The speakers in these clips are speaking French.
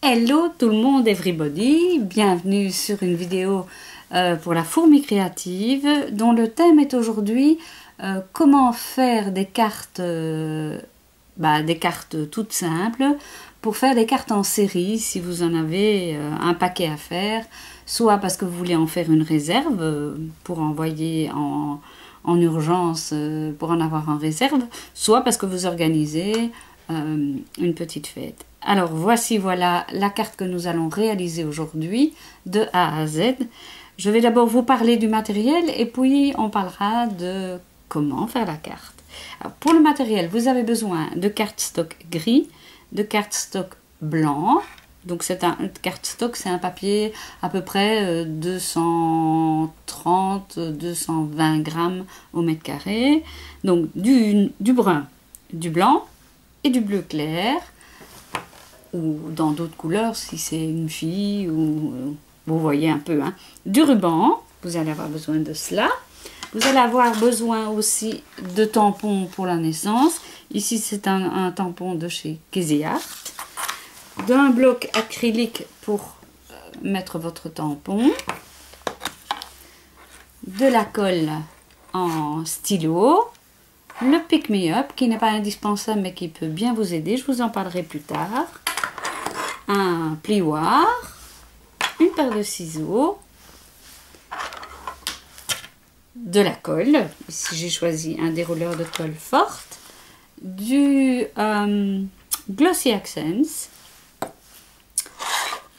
Hello tout le monde, everybody, bienvenue sur une vidéo pour la fourmi créative dont le thème est aujourd'hui comment faire des cartes toutes simples pour faire des cartes en série si vous en avez un paquet à faire, soit parce que vous voulez en faire une réserve pour envoyer en urgence pour en avoir en réserve, soit parce que vous organisez une petite fête. Alors voilà la carte que nous allons réaliser aujourd'hui de A à Z. Je vais d'abord vous parler du matériel et puis on parlera de comment faire la carte. Alors, pour le matériel, vous avez besoin de cardstock gris, de cardstock blanc. Donc c'est un cardstock, c'est un papier à peu près 230-220 grammes au mètre carré. Donc du brun, du blanc et du bleu clair, ou dans d'autres couleurs si c'est une fille, ou vous voyez un peu. Du ruban, vous allez avoir besoin de cela. Vous allez avoir besoin aussi de tampons pour la naissance. Ici c'est un tampon de chez Casey Art. D'un bloc acrylique pour mettre votre tampon. De la colle en stylo. Le Pick Me Up qui n'est pas indispensable mais qui peut bien vous aider. Je vous en parlerai plus tard. Un plioir, une paire de ciseaux, de la colle, ici j'ai choisi un dérouleur de colle forte, du Glossy Accents,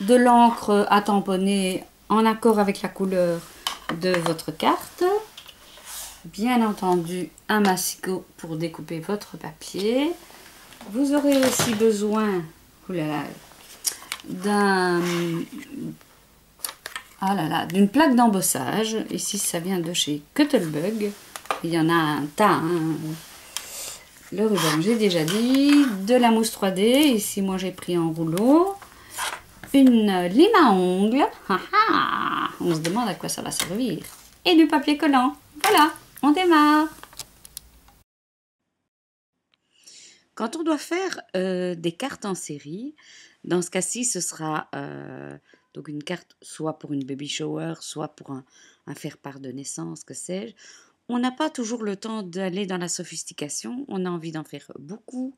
de l'encre à tamponner en accord avec la couleur de votre carte, bien entendu un massicot pour découper votre papier. Vous aurez aussi besoin d'une plaque d'embossage. Ici ça vient de chez Cuttlebug, il y en a un tas, le ruban j'ai déjà dit, de la mousse 3D, ici moi j'ai pris en rouleau, une lime à ongles, on se demande à quoi ça va servir, et du papier collant. Voilà, on démarre. Quand on doit faire des cartes en série, dans ce cas-ci, ce sera donc une carte soit pour une baby shower, soit pour un faire-part de naissance, que sais-je. On n'a pas toujours le temps d'aller dans la sophistication, on a envie d'en faire beaucoup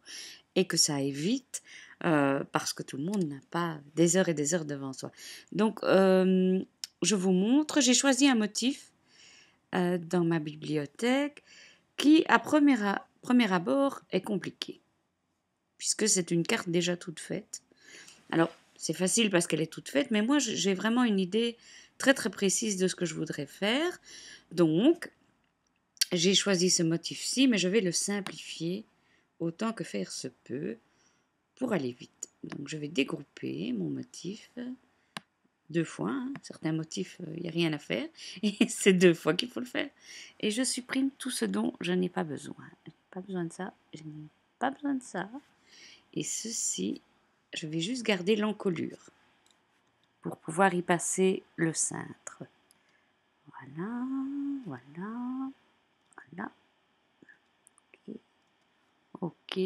et que ça aille vite parce que tout le monde n'a pas des heures et des heures devant soi. Donc, je vous montre, j'ai choisi un motif dans ma bibliothèque qui, à premier abord, est compliqué, puisque c'est une carte déjà toute faite. Alors, c'est facile parce qu'elle est toute faite, mais moi, j'ai vraiment une idée très très précise de ce que je voudrais faire. Donc, j'ai choisi ce motif-ci, mais je vais le simplifier autant que faire se peut pour aller vite. Donc, je vais dégrouper mon motif deux fois. Certains motifs, il n'y a rien à faire, et c'est deux fois qu'il faut le faire. Et je supprime tout ce dont je n'ai pas besoin. Je n'ai pas besoin de ça, je n'ai pas besoin de ça. Et ceci, je vais juste garder l'encolure pour pouvoir y passer le cintre. Voilà, voilà, voilà. Ok.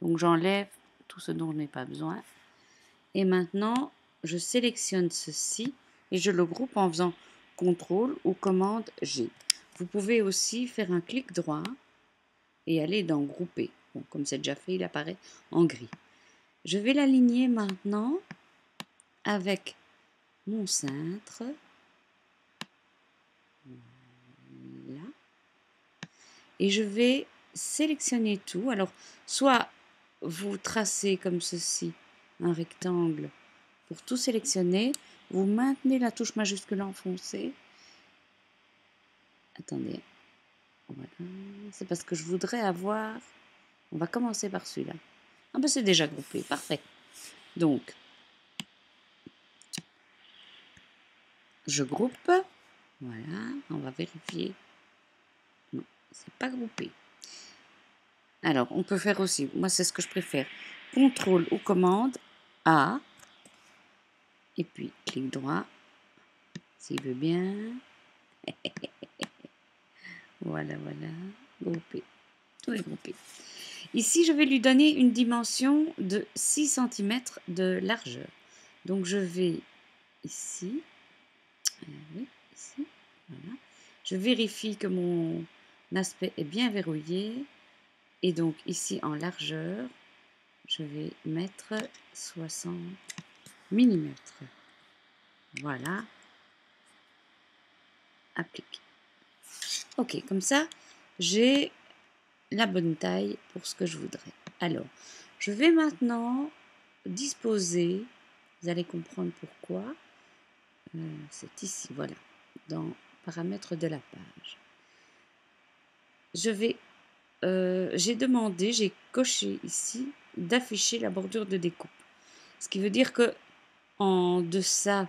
Donc j'enlève tout ce dont je n'ai pas besoin. Et maintenant, je sélectionne ceci et je le groupe en faisant CTRL ou commande G. Vous pouvez aussi faire un clic droit et aller dans Grouper. Bon, comme c'est déjà fait, il apparaît en gris. Je vais l'aligner maintenant avec mon cintre. Là. Et je vais sélectionner tout. Alors, soit vous tracez comme ceci un rectangle pour tout sélectionner. Vous maintenez la touche majuscule enfoncée. Attendez. Voilà. C'est parce que je voudrais avoir... On va commencer par celui-là. Ah ben c'est déjà groupé. Parfait. Donc, je groupe. Voilà. On va vérifier. Non, c'est pas groupé. Alors, on peut faire aussi, moi c'est ce que je préfère, CTRL ou commande A, et puis clic droit, s'il veut bien. Voilà, voilà, grouper. tout est groupé. Ici, je vais lui donner une dimension de 6 cm de largeur. Donc, je vais ici, oui, ici, voilà. Je vérifie que mon aspect est bien verrouillé. Et donc, ici, en largeur, je vais mettre 60 mm. Voilà. Appliquer. Ok, comme ça, j'ai la bonne taille pour ce que je voudrais. Alors, je vais maintenant disposer, vous allez comprendre pourquoi, c'est ici, voilà, dans paramètres de la page. J'ai demandé, j'ai coché ici d'afficher la bordure de découpe. Ce qui veut dire que au-delà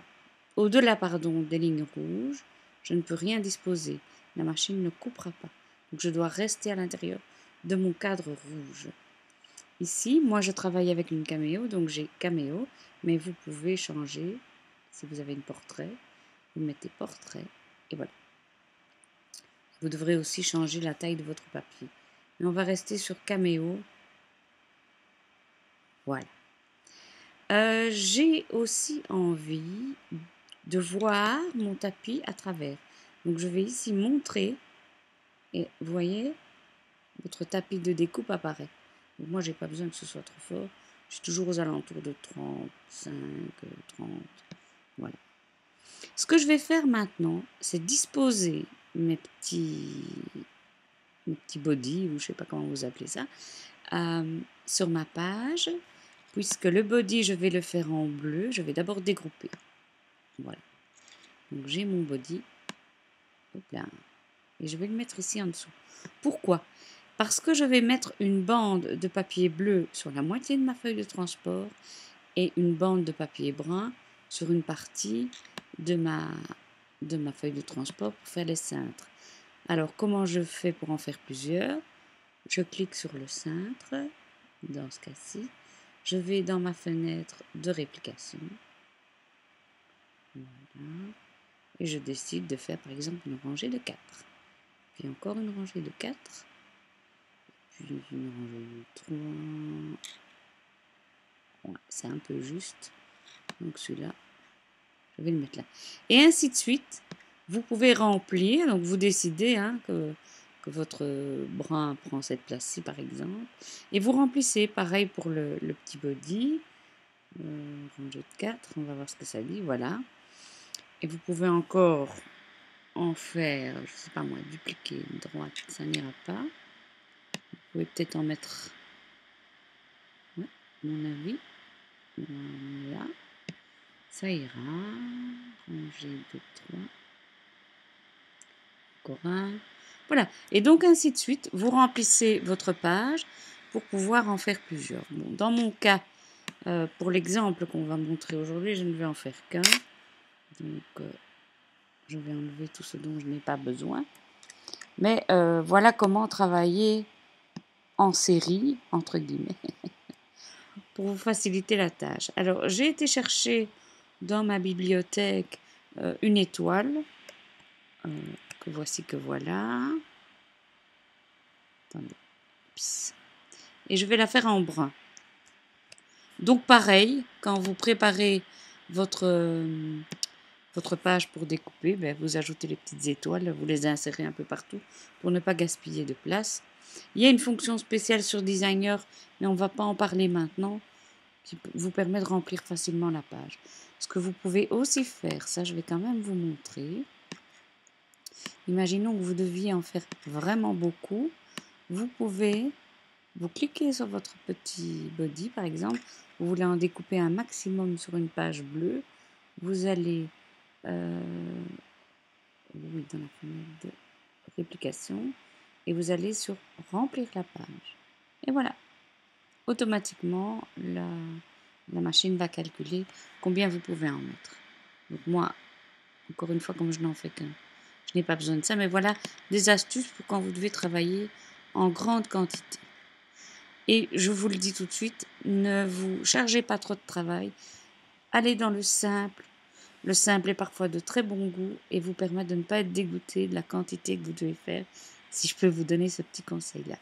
des lignes rouges, je ne peux rien disposer. La machine ne coupera pas. Donc je dois rester à l'intérieur de mon cadre rouge. Ici, moi je travaille avec une caméo, donc j'ai caméo, mais vous pouvez changer. Si vous avez une portrait, vous mettez portrait, et voilà. Vous devrez aussi changer la taille de votre papier. Mais on va rester sur caméo. Voilà. J'ai aussi envie de voir mon tapis à travers. Donc je vais ici montrer, et vous voyez, votre tapis de découpe apparaît. Donc moi, j'ai pas besoin que ce soit trop fort. Je suis toujours aux alentours de 35, 30. Voilà. Ce que je vais faire maintenant, c'est disposer mes petits body, ou je sais pas comment vous appelez ça, sur ma page. Puisque le body, je vais le faire en bleu, je vais d'abord dégrouper. Voilà. Donc j'ai mon body. Hop là. Et je vais le mettre ici en dessous. Pourquoi? Parce que je vais mettre une bande de papier bleu sur la moitié de ma feuille de transport et une bande de papier brun sur une partie de ma feuille de transport pour faire les cintres. Alors, comment je fais pour en faire plusieurs? Je clique sur le cintre, dans ce cas-ci. Je vais dans ma fenêtre de réplication. Voilà. Et je décide de faire par exemple une rangée de 4. Puis encore une rangée de 4. Puis une rangée de 3. Ouais, c'est un peu juste. Donc celui-là, je vais le mettre là. Et ainsi de suite. Vous pouvez remplir. Donc vous décidez que votre brun prend cette place-ci par exemple. Et vous remplissez. Pareil pour le petit body. Rangée de 4. On va voir ce que ça dit. Voilà. Et vous pouvez encore en faire, je sais pas moi, dupliquer une droite, ça n'ira pas. Vous pouvez peut-être en mettre, ouais, mon avis, voilà, ça ira. Ranger 2, 3, encore un. Voilà, et donc ainsi de suite, vous remplissez votre page pour pouvoir en faire plusieurs. Bon, dans mon cas, pour l'exemple qu'on va montrer aujourd'hui, je ne vais en faire qu'un. Donc, je vais enlever tout ce dont je n'ai pas besoin. Mais voilà comment travailler en série, entre guillemets, pour vous faciliter la tâche. Alors, j'ai été chercher dans ma bibliothèque une étoile, que voici que voilà. Attendez. Psst. Et je vais la faire en brun. Donc, pareil, quand vous préparez votre page pour découper, ben, vous ajoutez les petites étoiles, vous les insérez un peu partout pour ne pas gaspiller de place. Il y a une fonction spéciale sur Designer, mais on ne va pas en parler maintenant, qui vous permet de remplir facilement la page. Ce que vous pouvez aussi faire, ça je vais quand même vous montrer. Imaginons que vous deviez en faire vraiment beaucoup. Vous cliquez sur votre petit body par exemple, vous voulez en découper un maximum sur une page bleue, vous allez oui, dans la fenêtre de réplication et vous allez sur remplir la page. Et voilà, automatiquement la machine va calculer combien vous pouvez en mettre. Donc moi, encore une fois, comme je n'en fais qu'un, je n'ai pas besoin de ça. Mais voilà des astuces pour quand vous devez travailler en grande quantité. Et je vous le dis tout de suite, ne vous chargez pas trop de travail. Allez dans le simple. Le simple est parfois de très bon goût et vous permet de ne pas être dégoûté de la quantité que vous devez faire, si je peux vous donner ce petit conseil-là.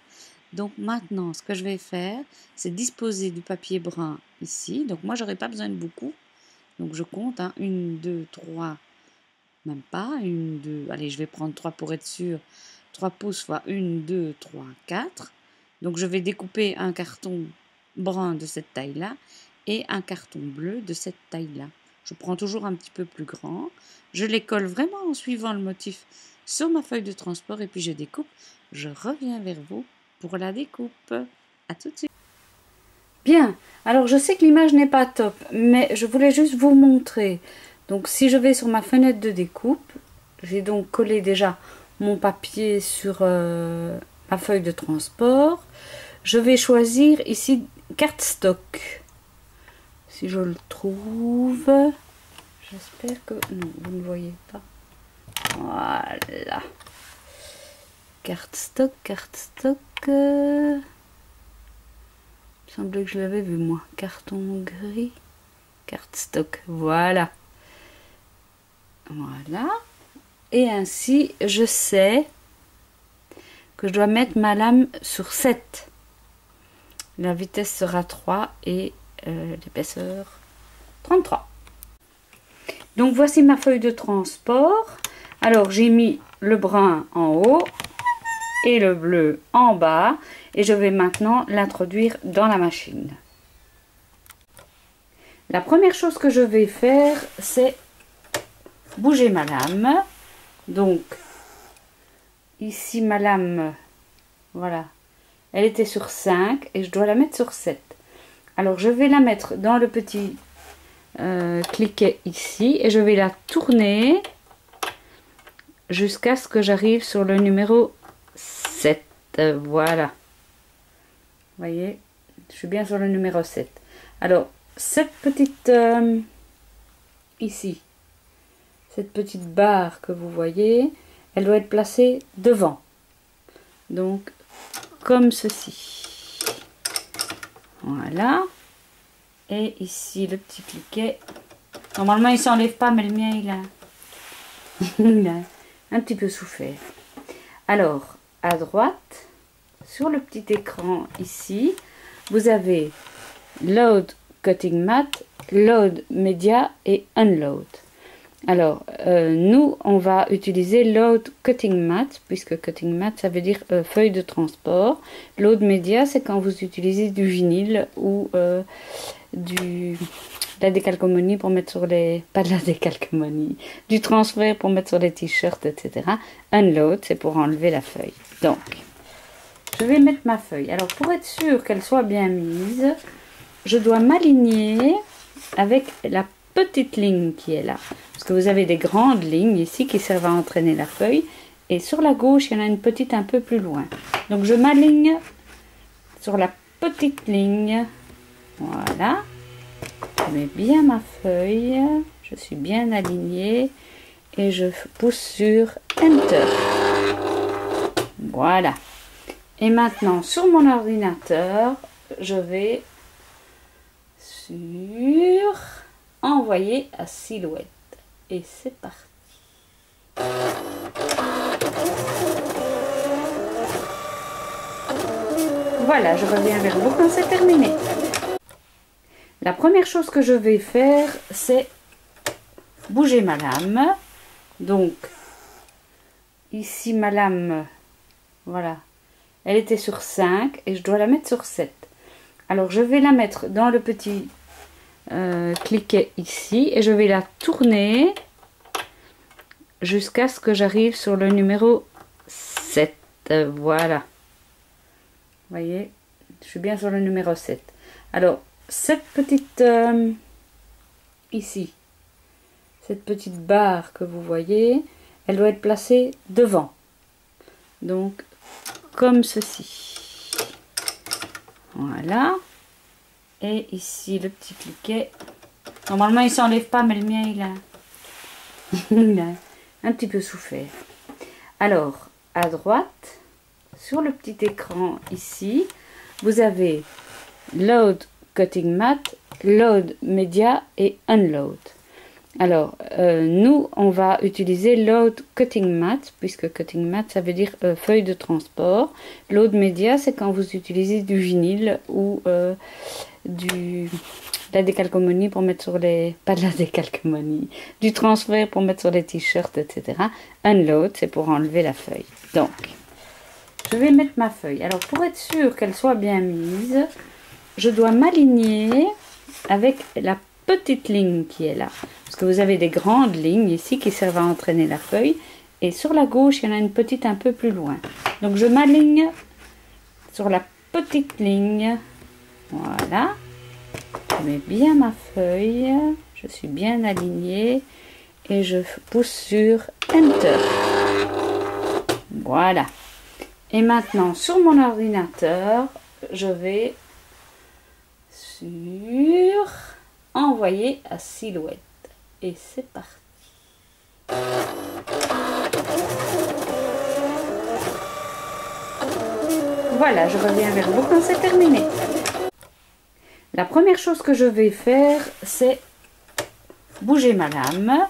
Donc maintenant, ce que je vais faire, c'est disposer du papier brun ici. Donc moi, j'aurais pas besoin de beaucoup. Donc je compte, hein, 1, 2, 3, même pas, 1, 2, allez, je vais prendre 3 pour être sûr. 3 pouces fois 1, 2, 3, 4. Donc je vais découper un carton brun de cette taille-là et un carton bleu de cette taille-là. Je prends toujours un petit peu plus grand. Je les colle vraiment en suivant le motif sur ma feuille de transport et puis je découpe. Je reviens vers vous pour la découpe. À tout de suite. Bien, alors je sais que l'image n'est pas top, mais je voulais juste vous montrer. Donc si je vais sur ma fenêtre de découpe, j'ai donc collé déjà mon papier sur ma feuille de transport. Je vais choisir ici cardstock. Si je le trouve, j'espère que... Non, vous ne voyez pas. Voilà. Cardstock, cardstock. Il me semblait que je l'avais vu moi. Carton gris. Cardstock. Voilà. Voilà. Et ainsi, je sais que je dois mettre ma lame sur 7. La vitesse sera 3 et l'épaisseur 33. Donc voici ma feuille de transport. Alors j'ai mis le brun en haut et le bleu en bas et je vais maintenant l'introduire dans la machine. La première chose que je vais faire, c'est bouger ma lame. Donc ici ma lame, voilà, elle était sur 5 et je dois la mettre sur 7. Alors je vais la mettre dans le petit cliquet ici et je vais la tourner jusqu'à ce que j'arrive sur le numéro 7. Voilà. Vous voyez, je suis bien sur le numéro 7. Alors cette petite ici, cette petite barre que vous voyez, elle doit être placée devant. Donc comme ceci. Voilà. Et ici le petit cliquet. Normalement il s'enlève pas, mais le mien il a un petit peu souffert. Alors à droite, sur le petit écran ici, vous avez Load Cutting Mat, Load Media et Unload. Alors, nous, on va utiliser Load Cutting Mat, puisque Cutting Mat, ça veut dire feuille de transport. Load Media, c'est quand vous utilisez du vinyle ou de la décalcomanie pour mettre sur les... Pas de la décalcomanie, du transfert pour mettre sur les t-shirts, etc. Unload, c'est pour enlever la feuille. Donc, je vais mettre ma feuille. Alors, pour être sûr qu'elle soit bien mise, je dois m'aligner avec la petite ligne qui est là. Parce que vous avez des grandes lignes ici qui servent à entraîner la feuille. Et sur la gauche, il y en a une petite un peu plus loin. Donc, je m'aligne sur la petite ligne. Voilà. Je mets bien ma feuille. Je suis bien alignée. Et je pousse sur Enter. Voilà. Et maintenant, sur mon ordinateur, je vais sur envoyer à silhouette. Et c'est parti. Voilà, je reviens vers vous quand c'est terminé. La première chose que je vais faire, c'est bouger ma lame. Donc, ici ma lame, voilà, elle était sur 5 et je dois la mettre sur 7. Alors, je vais la mettre dans le petit cliquet ici et je vais la tourner jusqu'à ce que j'arrive sur le numéro 7. Voilà. Vous voyez, je suis bien sur le numéro 7. Alors, cette petite ici, cette petite barre que vous voyez, elle doit être placée devant. Donc, comme ceci. Voilà. Et ici, le petit cliquet. Normalement, il ne s'enlève pas, mais le mien, il a un petit peu souffert. Alors, à droite, sur le petit écran ici, vous avez Load Cutting Mat, Load Media et Unload. Alors, nous, on va utiliser load cutting mat, puisque cutting mat, ça veut dire feuille de transport. Load média, c'est quand vous utilisez du vinyle ou de la décalcomanie pour mettre sur les... Pas de la décalcomanie, du transfert pour mettre sur les t-shirts, etc. Unload, c'est pour enlever la feuille. Donc, je vais mettre ma feuille. Alors, pour être sûr qu'elle soit bien mise, je dois m'aligner avec la petite ligne qui est là. Parce que vous avez des grandes lignes ici qui servent à entraîner la feuille. Et sur la gauche, il y en a une petite un peu plus loin. Donc, je m'aligne sur la petite ligne. Voilà. Je mets bien ma feuille. Je suis bien alignée. Et je pousse sur Enter. Voilà. Et maintenant, sur mon ordinateur, je vais sur envoyer à silhouette. Et c'est parti. Voilà, je reviens vers vous quand c'est terminé. La première chose que je vais faire, c'est bouger ma lame.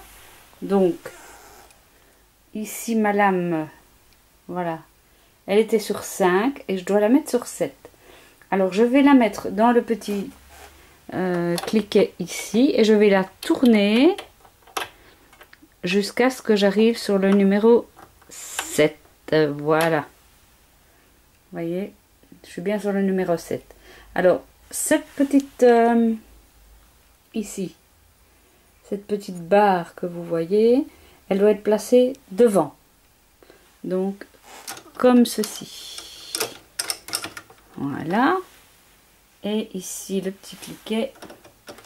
Donc, ici ma lame, voilà, elle était sur 5 et je dois la mettre sur 7. Alors, je vais la mettre dans le petit cliquet ici et je vais la tourner jusqu'à ce que j'arrive sur le numéro 7. Voilà. Vous voyez, je suis bien sur le numéro 7. Alors, cette petite ici, cette petite barre que vous voyez, elle doit être placée devant. Donc, comme ceci. Voilà. Et ici, le petit cliquet.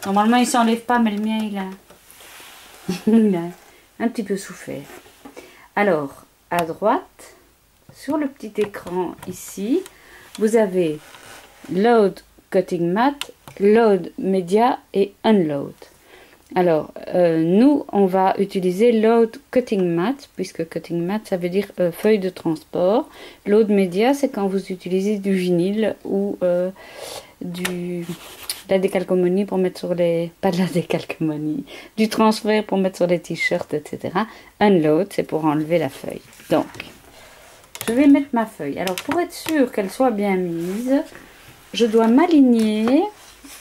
Normalement, il ne s'enlève pas, mais le mien, il a un petit peu souffert. Alors, à droite, sur le petit écran ici, vous avez Load Cutting Mat, Load Media et Unload. Alors, nous, on va utiliser Load Cutting Mat, puisque Cutting Mat, ça veut dire feuille de transport. Load Media, c'est quand vous utilisez du vinyle ou de la décalcomanie pour mettre sur les... Pas de la décalcomanie, du transfert pour mettre sur les t-shirts, etc. Unload, c'est pour enlever la feuille. Donc, je vais mettre ma feuille. Alors, pour être sûr qu'elle soit bien mise, je dois m'aligner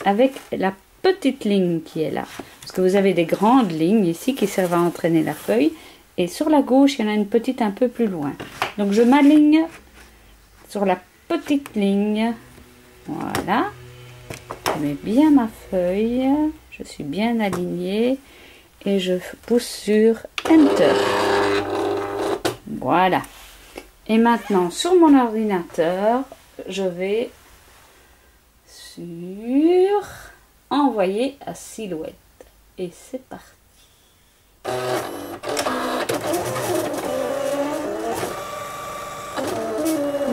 avec la petite ligne qui est là. Parce que vous avez des grandes lignes ici qui servent à entraîner la feuille. Et sur la gauche, il y en a une petite un peu plus loin. Donc, je m'aligne sur la petite ligne. Voilà. Je mets bien ma feuille. Je suis bien alignée. Et je pousse sur Enter. Voilà. Et maintenant, sur mon ordinateur, je vais sur envoyer à silhouette. Et c'est parti.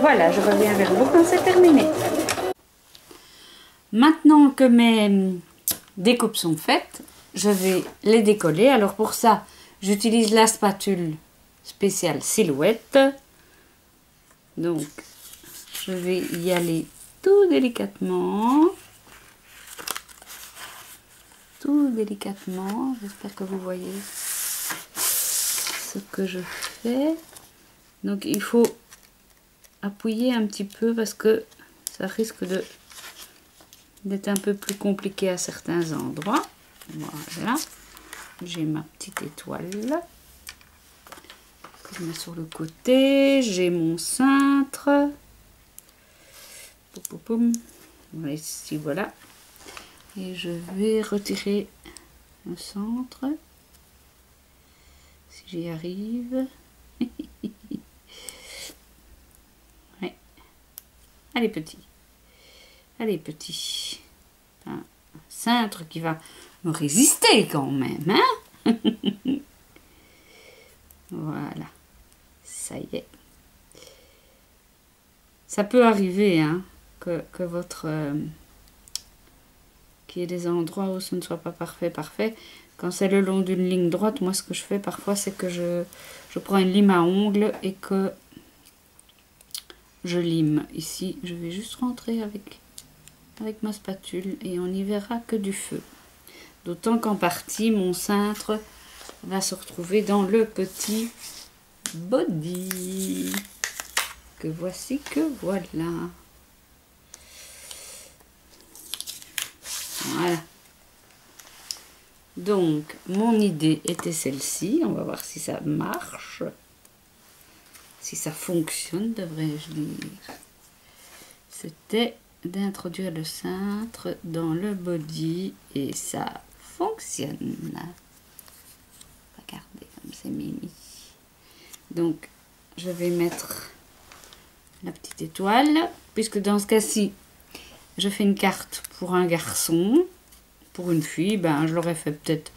Voilà, je reviens vers vous quand c'est terminé. Maintenant que mes découpes sont faites, je vais les décoller. Alors pour ça, j'utilise la spatule spéciale silhouette. Donc, je vais y aller tout délicatement. Tout délicatement. J'espère que vous voyez ce que je fais. Donc, il faut appuyer un petit peu parce que ça risque d'être un peu plus compliqué à certains endroits. Voilà. J'ai ma petite étoile que je mets sur le côté. J'ai mon cintre. Voilà, ici, voilà. Et je vais retirer le centre. Si j'y arrive. Ouais. Allez, petit. Allez, petit. Un cintre qui va me résister quand même, hein. Voilà. Ça y est. Ça peut arriver, hein, que votre... qu'il y ait des endroits où ce ne soit pas parfait. Quand c'est le long d'une ligne droite, moi, ce que je fais parfois, c'est que je prends une lime à ongles et que je lime. Ici, je vais juste rentrer avec ma spatule et on n'y verra que du feu. D'autant qu'en partie, mon cintre va se retrouver dans le petit body. Que voici, que voilà. Voilà. Donc, mon idée était celle-ci. On va voir si ça marche. Si ça fonctionne, devrais-je dire. C'était d'introduire le cintre dans le body et ça fonctionne. Regardez comme c'est mimi. Donc, je vais mettre la petite étoile, puisque dans ce cas-ci, je fais une carte pour un garçon. Pour une fille, ben, je l'aurais fait peut-être,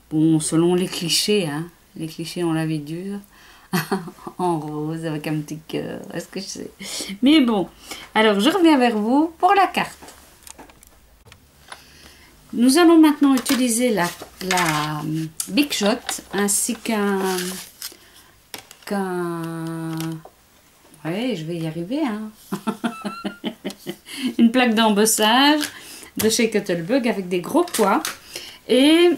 bon, selon les clichés, hein. Les clichés ont la vie dure. En rose avec un petit cœur, est-ce que je sais? Mais bon, alors je reviens vers vous pour la carte. Nous allons maintenant utiliser la Big Shot ainsi ouais, je vais y arriver, hein. Une plaque d'embossage de chez Cuttlebug avec des gros poids. Et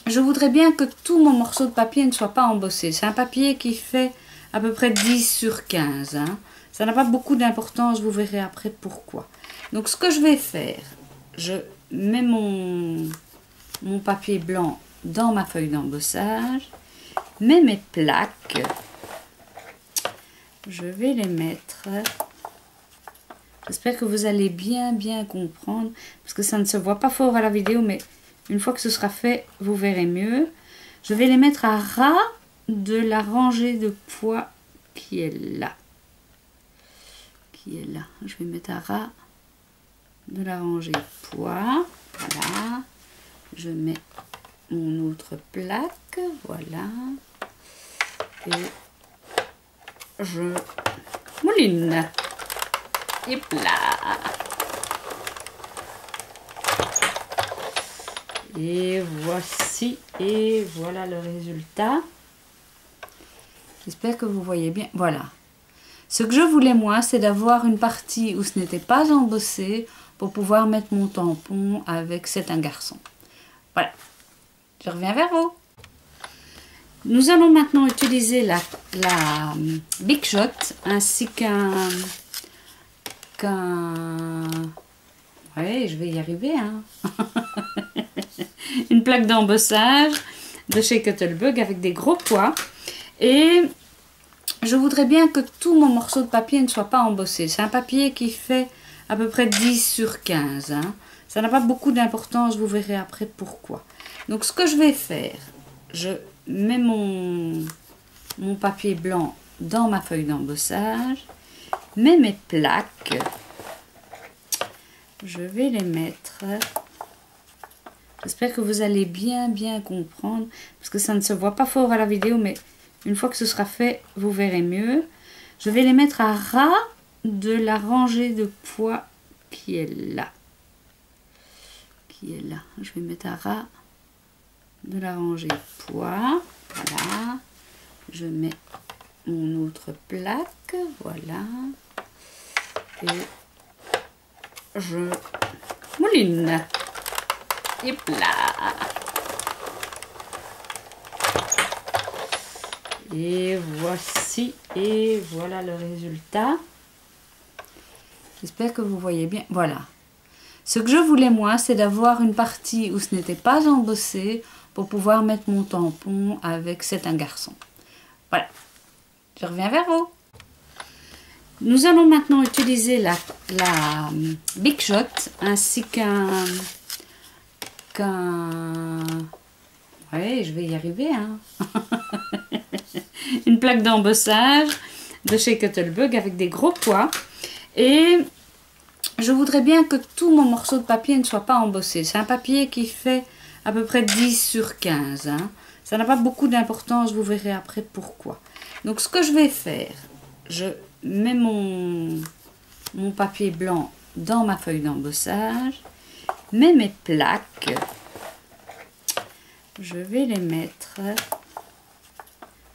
je voudrais bien que tout mon morceau de papier ne soit pas embossé. C'est un papier qui fait à peu près 10 sur 15. Hein. Ça n'a pas beaucoup d'importance, vous verrez après pourquoi. Donc ce que je vais faire, je mets mon papier blanc dans ma feuille d'embossage, mets mes plaques, je vais les mettre. J'espère que vous allez bien comprendre, parce que ça ne se voit pas fort à la vidéo, mais une fois que ce sera fait, vous verrez mieux. Je vais les mettre à ras de la rangée de poids qui est là. Je vais mettre à ras de la rangée poids. Voilà. Je mets mon autre plaque. Voilà. Et je mouline. Et là. Et voici, et voilà le résultat. J'espère que vous voyez bien. Voilà. Ce que je voulais moi, c'est d'avoir une partie où ce n'était pas embossé pour pouvoir mettre mon tampon avec C'est un garçon. Voilà. Je reviens vers vous. Nous allons maintenant utiliser la Big Shot ainsi ouais, je vais y arriver, hein. Une plaque d'embossage de chez Cuttlebug avec des gros poids. Et je voudrais bien que tout mon morceau de papier ne soit pas embossé. C'est un papier qui fait à peu près 10 sur 15. Hein. Ça n'a pas beaucoup d'importance, vous verrez après pourquoi. Donc ce que je vais faire, je mets mon papier blanc dans ma feuille d'embossage, mets mes plaques, je vais les mettre. J'espère que vous allez bien comprendre, parce que ça ne se voit pas fort à la vidéo, mais une fois que ce sera fait, vous verrez mieux. Je vais les mettre à ras de la rangée de poids qui est là. Je vais mettre à ras de la rangée poids. Voilà. Je mets mon autre plaque. Voilà. Et je mouline. Et là. Et voici, et voilà le résultat. J'espère que vous voyez bien. Voilà. Ce que je voulais moi, c'est d'avoir une partie où ce n'était pas embossé pour pouvoir mettre mon tampon avec C'est un garçon. Voilà. Je reviens vers vous. Nous allons maintenant utiliser la Big Shot ainsi ouais, je vais y arriver, hein. Une plaque d'embossage de chez Cuttlebug avec des gros poids. Et je voudrais bien que tout mon morceau de papier ne soit pas embossé. C'est un papier qui fait à peu près 10 sur 15. Hein. Ça n'a pas beaucoup d'importance, vous verrez après pourquoi. Donc ce que je vais faire, je mets mon papier blanc dans ma feuille d'embossage, mets mes plaques, je vais les mettre.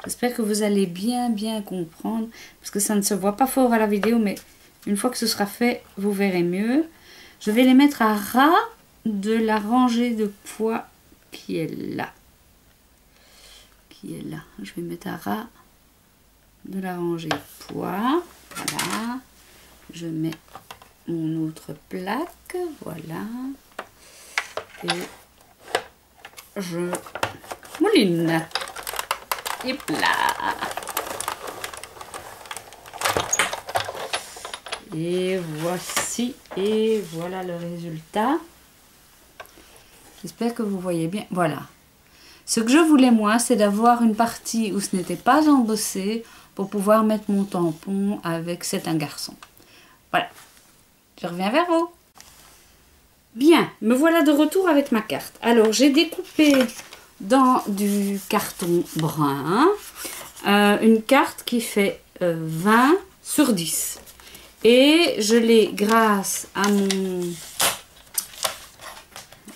J'espère que vous allez bien comprendre, parce que ça ne se voit pas fort à la vidéo, mais une fois que ce sera fait, vous verrez mieux. Je vais les mettre à ras de la rangée de poids qui est là. Je vais mettre à ras de la rangée poids. Voilà. Je mets mon autre plaque. Voilà. Et je mouline. Et là. Et voici. Et voilà le résultat. J'espère que vous voyez bien. Voilà. Ce que je voulais, moi, c'est d'avoir une partie où ce n'était pas embossé pour pouvoir mettre mon tampon avec C'est un garçon. Voilà. Je reviens vers vous. Bien, me voilà de retour avec ma carte. Alors, j'ai découpé dans du carton brun une carte qui fait 20 sur 10. Et je l'ai, grâce à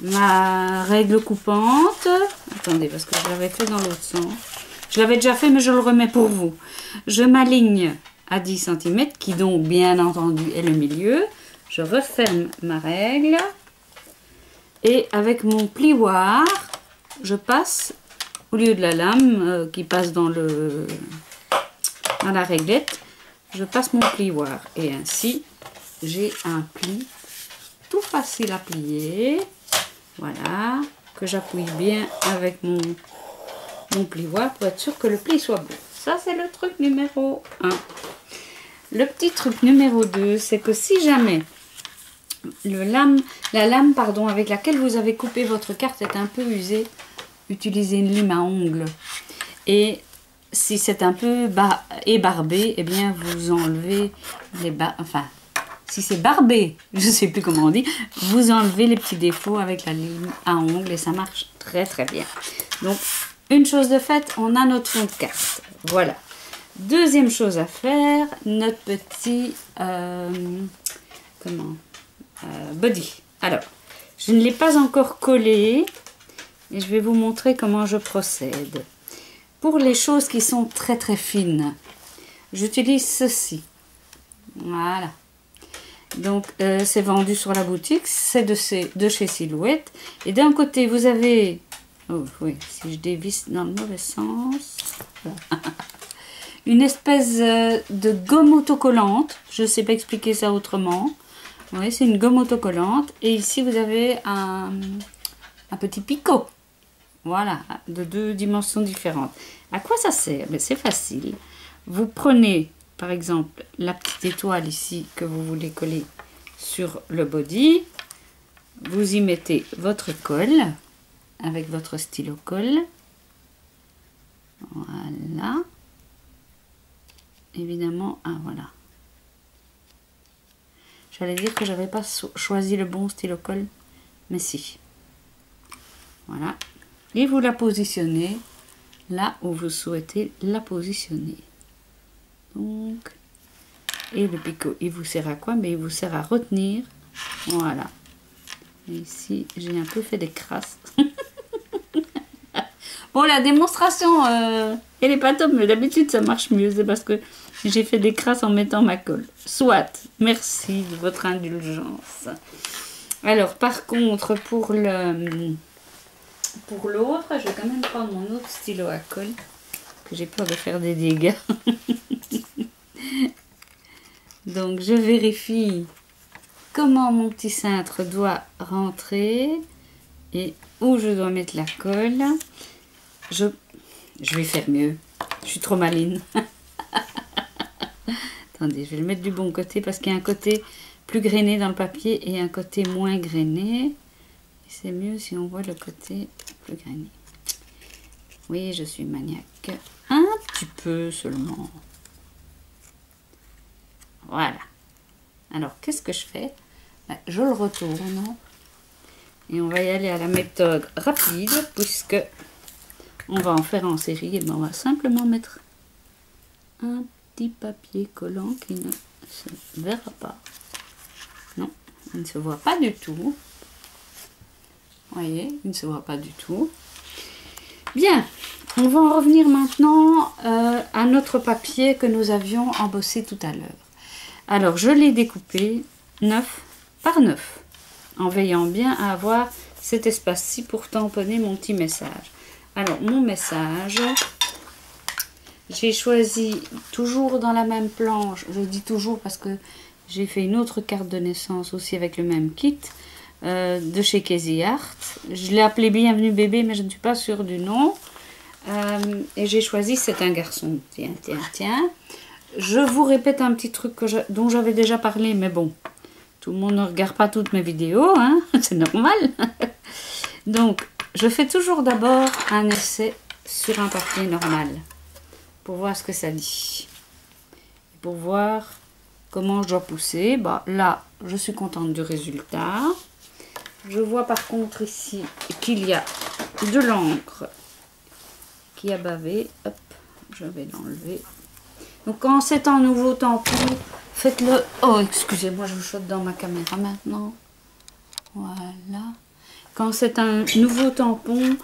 ma règle coupante. Attendez, parce que je l'avais fait dans l'autre sens. Je l'avais déjà fait, mais je le remets pour vous. Je m'aligne à 10 cm, qui donc, bien entendu, est le milieu. Je referme ma règle. Et avec mon plioir, je passe, au lieu de la lame qui passe dans la réglette, je passe mon plioir. Et ainsi, j'ai un pli tout facile à plier. Voilà, que j'appuie bien avec mon plioir pour être sûr que le pli soit beau. Ça, c'est le truc numéro 1. Le petit truc numéro 2, c'est que si jamais la lame avec laquelle vous avez coupé votre carte est un peu usée, utilisez une lime à ongles. Et si c'est un peu ébarbé, eh bien vous enlevez si c'est barbé, je ne sais plus comment on dit, vous enlevez les petits défauts avec la lime à ongles et ça marche très très bien. Donc, une chose de faite, on a notre fond de carte. Voilà. Deuxième chose à faire, notre petit body. Alors, je ne l'ai pas encore collé et je vais vous montrer comment je procède. Pour les choses qui sont très très fines, j'utilise ceci. Voilà. Donc, c'est vendu sur la boutique, c'est de chez Silhouette. Et d'un côté, vous avez... Oh oui, si je dévisse dans le mauvais sens... Une espèce de gomme autocollante. Je ne sais pas expliquer ça autrement. Oui, c'est une gomme autocollante. Et ici, vous avez un petit picot. Voilà, de 2 dimensions différentes. À quoi ça sert? C'est facile. Vous prenez, par exemple, la petite étoile ici que vous voulez coller sur le body. Vous y mettez votre colle avec votre stylo colle. Voilà. Évidemment, voilà. J'allais dire que j'avais pas choisi le bon stylo colle, mais si. Voilà. Et vous la positionnez là où vous souhaitez la positionner. Donc, et le picot, il vous sert à quoi? Mais il vous sert à retenir. Voilà. Et ici, j'ai un peu fait des crasses. Bon, la démonstration, elle n'est pas top, mais d'habitude, ça marche mieux. C'est parce que j'ai fait des crasses en mettant ma colle. Soit, merci de votre indulgence. Alors, par contre, pour l'autre, je vais quand même prendre mon autre stylo à colle, que j'ai peur de faire des dégâts. Donc, je vérifie comment mon petit cintre doit rentrer et où je dois mettre la colle. Je vais faire mieux. Je suis trop maline. Attendez, je vais le mettre du bon côté parce qu'il y a un côté plus grainé dans le papier et un côté moins grainé. C'est mieux si on voit le côté plus grainé. Oui, je suis maniaque. Un petit peu seulement. Voilà. Alors, qu'est-ce que je fais? Je le retourne. Et on va y aller à la méthode rapide puisque on va en faire en série. Et ben, on va simplement mettre un petit papier collant qui ne se verra pas. Non, il ne se voit pas du tout. Vous voyez, il ne se voit pas du tout. Bien, on va en revenir maintenant à notre papier que nous avions embossé tout à l'heure. Alors, je l'ai découpé 9 par 9. en veillant bien à avoir cet espace-ci pour tamponner mon petit message. Alors, mon message, j'ai choisi toujours dans la même planche. Je dis toujours parce que j'ai fait une autre carte de naissance aussi avec le même kit de chez Casey Art. Je l'ai appelé Bienvenue bébé, mais je ne suis pas sûre du nom. Et j'ai choisi C'est un garçon. Tiens, tiens, tiens. Je vous répète un petit truc dont j'avais déjà parlé, mais bon, tout le monde ne regarde pas toutes mes vidéos, hein, c'est normal. Donc, je fais toujours d'abord un essai sur un papier normal pour voir ce que ça dit. Pour voir comment je dois pousser. Bah, là, je suis contente du résultat. Je vois par contre ici qu'il y a de l'encre qui a bavé. Hop, je vais l'enlever. Donc quand c'est un nouveau tampon, faites-le... Oh, excusez-moi, je vous chope dans ma caméra maintenant. Voilà. Quand c'est un nouveau tampon,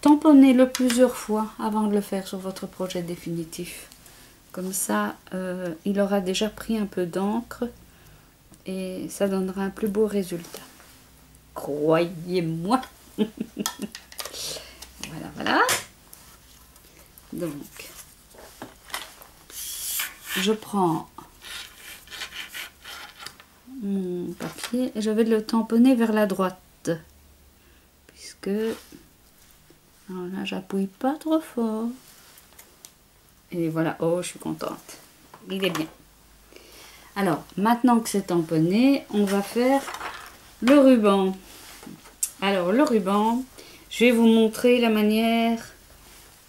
tamponnez-le plusieurs fois avant de le faire sur votre projet définitif. Comme ça, il aura déjà pris un peu d'encre et ça donnera un plus beau résultat. Croyez-moi. Voilà, voilà. Donc, je prends mon papier et je vais le tamponner vers la droite. Puisque, alors là, j'appuie pas trop fort. Et voilà, oh, je suis contente. Il est bien. Alors, maintenant que c'est tamponné, on va faire le ruban. Alors, le ruban, je vais vous montrer la manière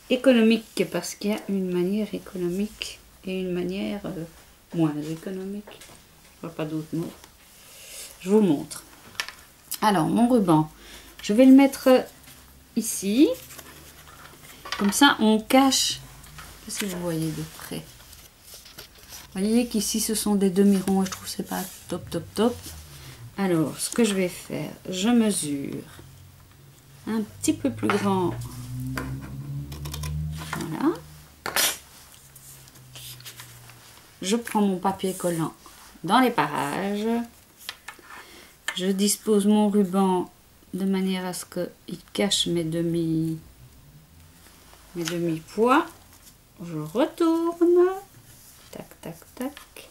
économique, parce qu'il y a une manière économique et une manière moins économique. Je vois pas d'autres mots. Je vous montre. Alors, mon ruban, je vais le mettre ici. Comme ça, on cache. Si vous voyez de près. Vous voyez qu'ici, ce sont des demi-ronds et je trouve que c'est pas top, top, top. Alors, ce que je vais faire, je mesure un petit peu plus grand. Voilà. Je prends mon papier collant dans les parages. Je dispose mon ruban de manière à ce qu'il cache mes demi-poids. Je retourne. Tac, tac, tac.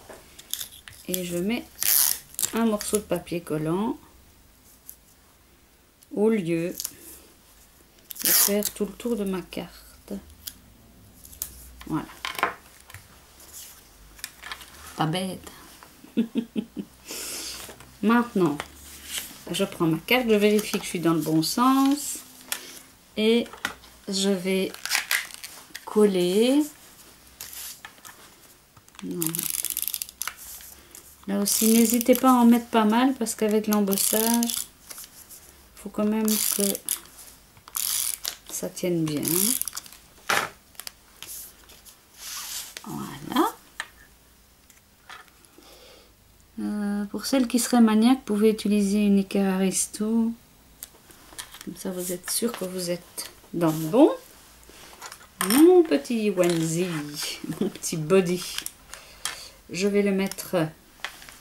Et je mets un morceau de papier collant au lieu de faire tout le tour de ma carte. Voilà. Pas bête. Maintenant, je prends ma carte, je vérifie que je suis dans le bon sens et je vais coller. Non. Là aussi, n'hésitez pas à en mettre pas mal parce qu'avec l'embossage, il faut quand même que ça tienne bien. Voilà. Pour celles qui seraient maniaques, vous pouvez utiliser une équerre Aristo. Comme ça, vous êtes sûr que vous êtes dans le bon. Mon petit onesie, mon petit body. Je vais le mettre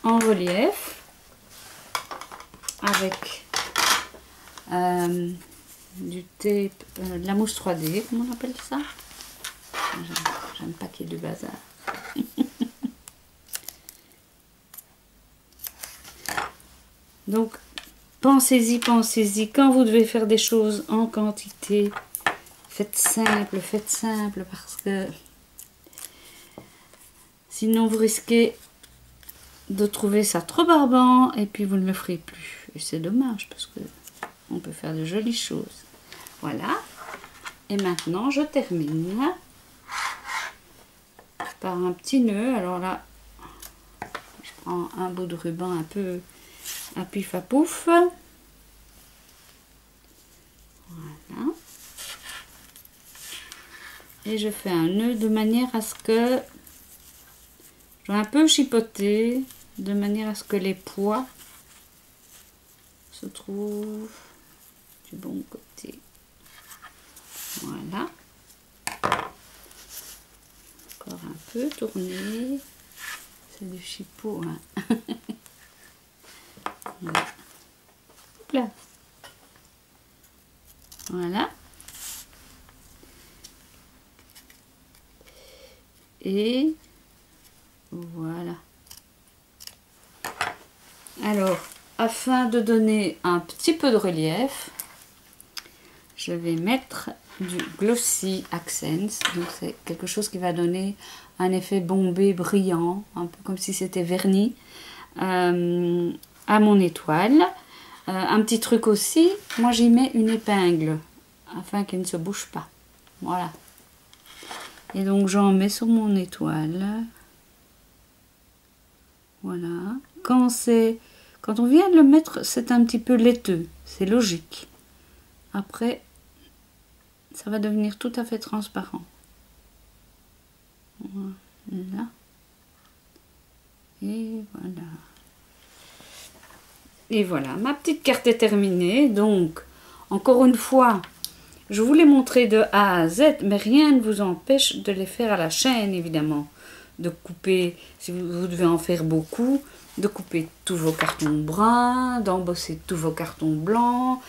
en relief avec du tape, de la mousse 3D, comment on appelle ça? J'aime pas qu'il y ait du bazar. Donc, pensez-y, pensez-y. Quand vous devez faire des choses en quantité, faites simple parce que sinon vous risquez de trouver ça trop barbant et puis vous ne le ferez plus. Et c'est dommage parce que on peut faire de jolies choses. Voilà. Et maintenant, je termine par un petit nœud. Alors là, je prends un bout de ruban un peu à pif à pouf. Voilà. Et je fais un nœud de manière à ce que je vais un peu chipoter, de manière à ce que les poids se trouvent du bon côté. Voilà. Encore un peu tourner. C'est du chipot, hein. Voilà. Alors, afin de donner un petit peu de relief, je vais mettre du Glossy Accents. Donc c'est quelque chose qui va donner un effet bombé brillant, un peu comme si c'était verni, à mon étoile. Un petit truc aussi, moi j'y mets une épingle afin qu'il ne se bouge pas. Voilà. Et donc j'en mets sur mon étoile. Voilà. Quand on vient de le mettre, c'est un petit peu laiteux. C'est logique. Après, ça va devenir tout à fait transparent. Voilà. Et voilà. Et voilà, ma petite carte est terminée. Donc, encore une fois, je vous l'ai montré de A à Z, mais rien ne vous empêche de les faire à la chaîne, évidemment. De couper, si vous devez en faire beaucoup, de couper tous vos cartons bruns, d'embosser tous vos cartons blancs,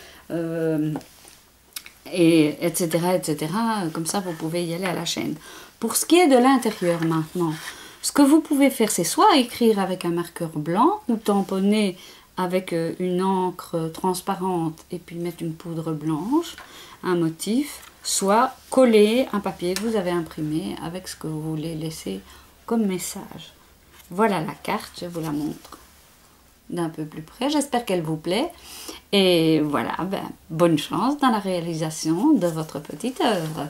et etc., etc. Comme ça, vous pouvez y aller à la chaîne. Pour ce qui est de l'intérieur maintenant, ce que vous pouvez faire, c'est soit écrire avec un marqueur blanc ou tamponner avec une encre transparente et puis mettre une poudre blanche, un motif, soit coller un papier que vous avez imprimé avec ce que vous voulez laisser comme message. Voilà la carte, je vous la montre d'un peu plus près. J'espère qu'elle vous plaît. Et voilà, bonne chance dans la réalisation de votre petite œuvre.